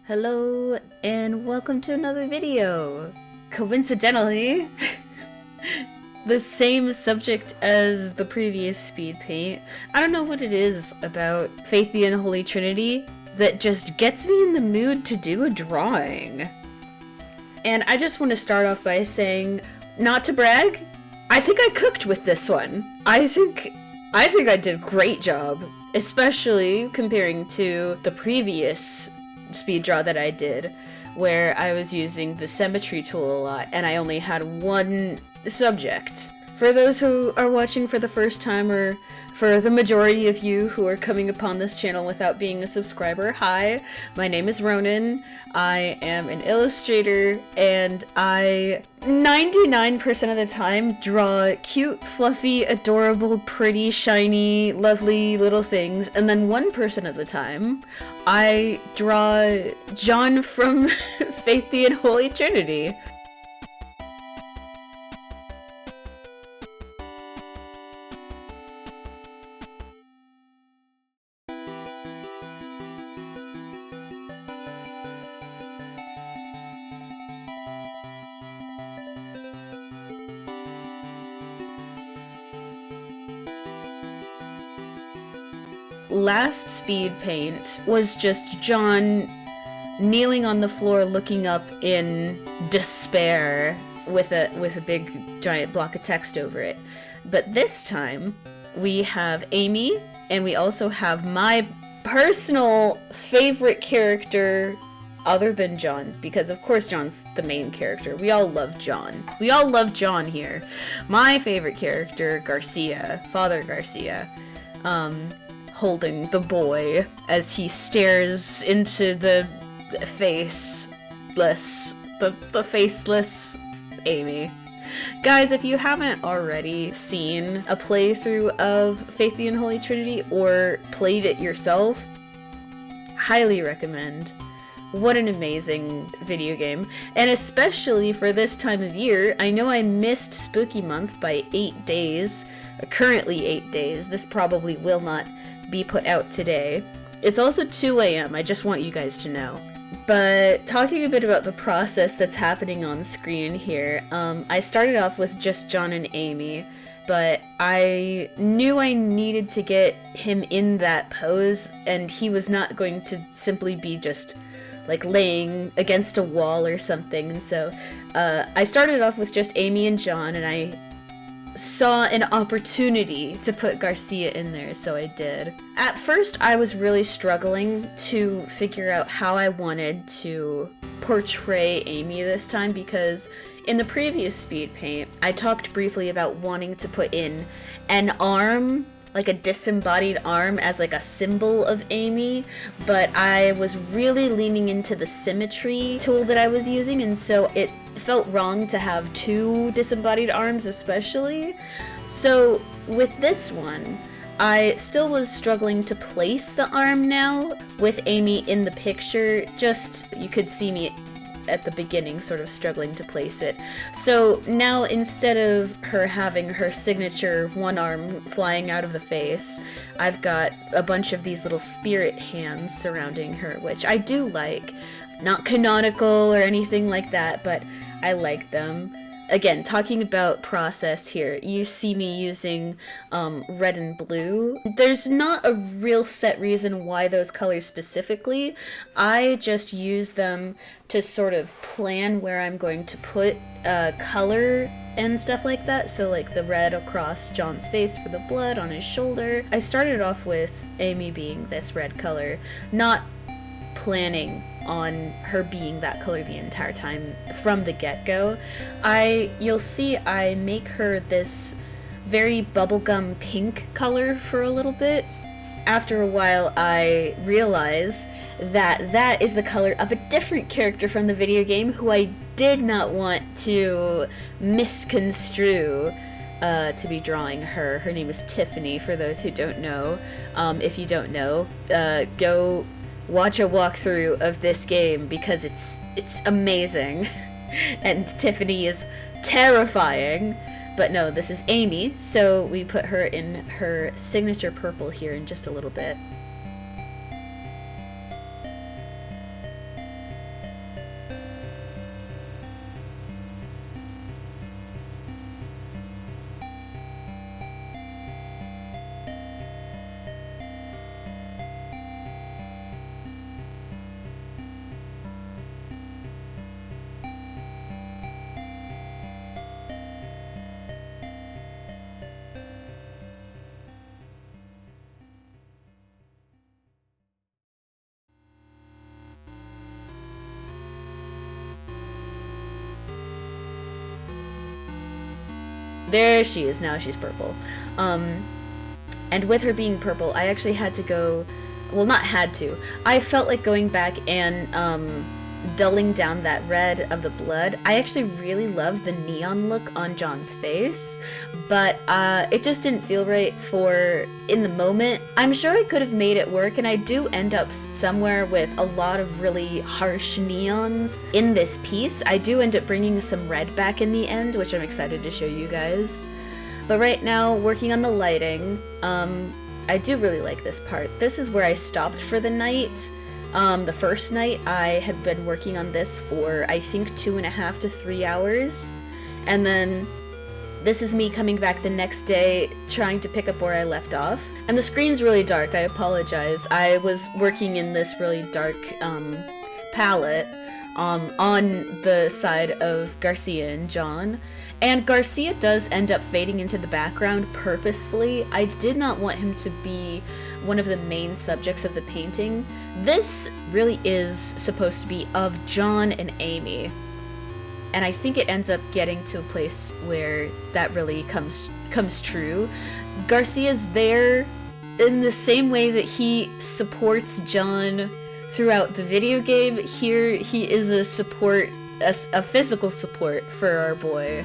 Hello and welcome to another video. Coincidentally, the same subject as the previous speed paint. I don't know what it is about Faith the Unholy Trinity that just gets me in the mood to do a drawing. And I just want to start off by saying, not to brag, I think I cooked with this one. I think I did a great job, especially comparing to the previous speed draw that I did, where I was using the symmetry tool a lot and I only had one subject. For those who are watching for the first time, or for the majority of you who are coming upon this channel without being a subscriber, hi, my name is Ronan. I am an illustrator and I 99% of the time draw cute, fluffy, adorable, pretty, shiny, lovely little things, and then 1% of the time I draw John from Faith the Unholy Trinity. Last speed paint was just John kneeling on the floor looking up in despair with a big giant block of text over it. But this time we have Amy, and we also have my personal favorite character other than John, because of course John's the main character. We all love John. We all love John here. My favorite character, Garcia, Father Garcia, holding the boy as he stares into the faceless Amy. Guys, if you haven't already seen a playthrough of Faith the Unholy Trinity or played it yourself, highly recommend. What an amazing video game. And especially for this time of year, I know I missed Spooky Month by 8 days, currently 8 days. This probably will not be put out today. It's also 2 a.m. I just want you guys to know. But talking a bit about the process that's happening on screen here, I started off with just John and Amy, but I knew I needed to get him in that pose, and he was not going to simply be just like laying against a wall or something, and so I started off with just Amy and John, and I saw an opportunity to put Garcia in there, so I did. At first, I was really struggling to figure out how I wanted to portray Amy this time, because in the previous speed paint, I talked briefly about wanting to put in an arm, like a disembodied arm, as like a symbol of Amy, but I was really leaning into the symmetry tool that I was using, and so it felt wrong to have two disembodied arms especially. So with this one, I still was struggling to place the arm now with Amy in the picture. Just, you could see me at the beginning sort of struggling to place it. So now, instead of her having her signature one arm flying out of the face, I've got a bunch of these little spirit hands surrounding her, which I do like. Not canonical or anything like that, but I like them. Again, talking about process here, you see me using red and blue. There's not a real set reason why those colors specifically. I just use them to sort of plan where I'm going to put color and stuff like that. So like the red across John's face for the blood on his shoulder. I started off with Amy being this red color, not planning on her being that color the entire time from the get-go. You'll see I make her this very bubblegum pink color for a little bit. After a while, I realize that that is the color of a different character from the video game who I did not want to misconstrue to be drawing her. Her name is Tiffany, for those who don't know. If you don't know, go watch a walkthrough of this game, because it's amazing. And Tiffany is terrifying. But no, this is Amy, so we put her in her signature purple here in just a little bit. There she is, now she's purple. And with her being purple, I actually had to go, well, not had to, I felt like going back and dulling down that red of the blood. I actually really loved the neon look on John's face, but it just didn't feel right for in the moment. I'm sure I could have made it work, and I do end up somewhere with a lot of really harsh neons in this piece. I do end up bringing some red back in the end, which I'm excited to show you guys. But right now, working on the lighting, I do really like this part. This is where I stopped for the night. The first night, I had been working on this for, I think, 2.5 to 3 hours. And then this is me coming back the next day, trying to pick up where I left off. And the screen's really dark, I apologize. I was working in this really dark palette on the side of Garcia and John. And Garcia does end up fading into the background purposefully. I did not want him to be one of the main subjects of the painting. This really is supposed to be of John and Amy. And I think it ends up getting to a place where that really comes true. Garcia's there in the same way that he supports John throughout the video game. Here he is a support, a physical support for our boy.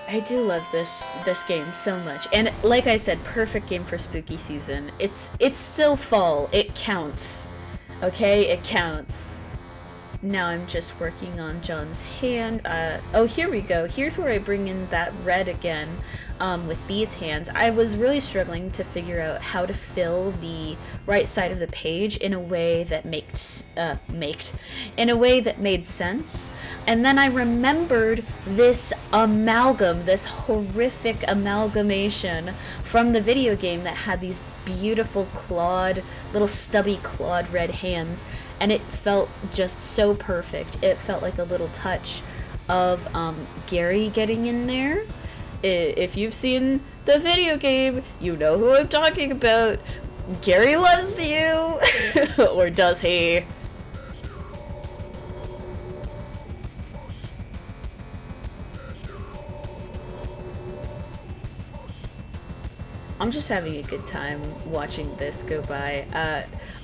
I do love this game so much, and like I said, perfect game for spooky season. It's still fall. It counts. Okay, it counts. Now I'm just working on John's hand. Oh, here we go. Here's where I bring in that red again with these hands. I was really struggling to figure out how to fill the right side of the page in a way that made sense. And then I remembered this amalgam, this horrific amalgamation from the video game that had these beautiful clawed, little stubby clawed red hands. And it felt just so perfect. It felt like a little touch of Gary getting in there. If you've seen the video game, you know who I'm talking about. Gary loves you! Or does he? I'm just having a good time watching this go by.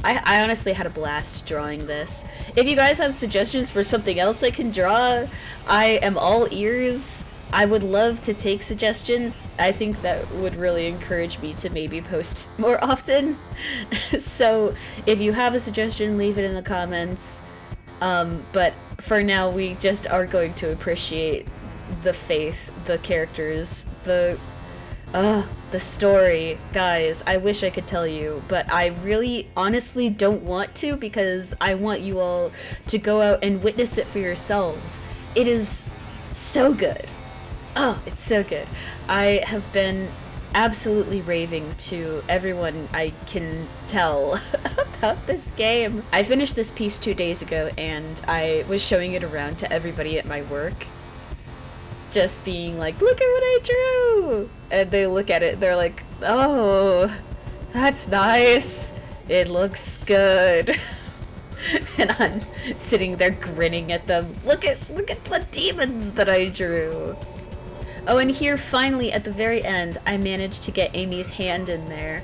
I honestly had a blast drawing this. If you guys have suggestions for something else I can draw, I am all ears. I would love to take suggestions. I think that would really encourage me to maybe post more often. So if you have a suggestion, leave it in the comments. But for now, we just are going to appreciate the faith, the characters, the story. Guys, I wish I could tell you, but I really honestly don't want to, because I want you all to go out and witness it for yourselves. It is so good. Oh, it's so good. I have been absolutely raving to everyone I can tell about this game. I finished this piece 2 days ago, and I was showing it around to everybody at my work. Just being like, look at what I drew! And they look at it, they're like, oh, that's nice. It looks good. And I'm sitting there grinning at them. Look at the demons that I drew. Oh, and here finally at the very end, I managed to get Amy's hand in there.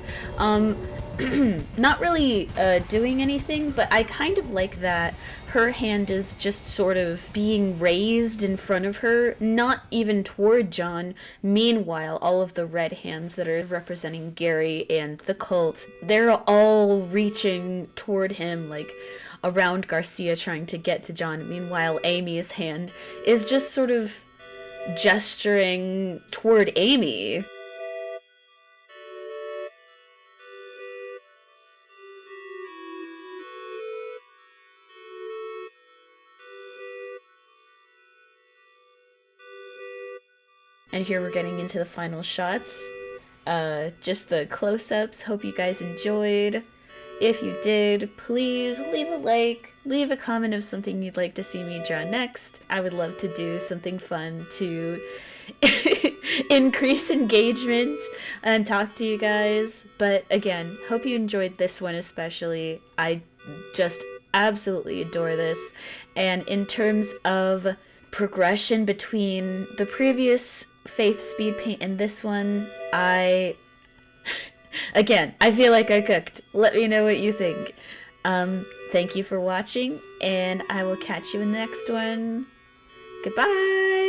not really doing anything, but I kind of like that her hand is just sort of being raised in front of her, not even toward John. Meanwhile, all of the red hands that are representing Gary and the cult, they're all reaching toward him, like around Garcia, trying to get to John. Meanwhile, Amy's hand is just sort of gesturing toward Amy. And here we're getting into the final shots. Just the close-ups. Hope you guys enjoyed. If you did, please leave a like, leave a comment of something you'd like to see me draw next. I would love to do something fun to increase engagement and talk to you guys. But again, hope you enjoyed this one especially. I just absolutely adore this. And in terms of progression between the previous Faith speed paint and this one, again, I feel like I cooked. Let me know what you think. Thank you for watching, and I will catch you in the next one. Goodbye!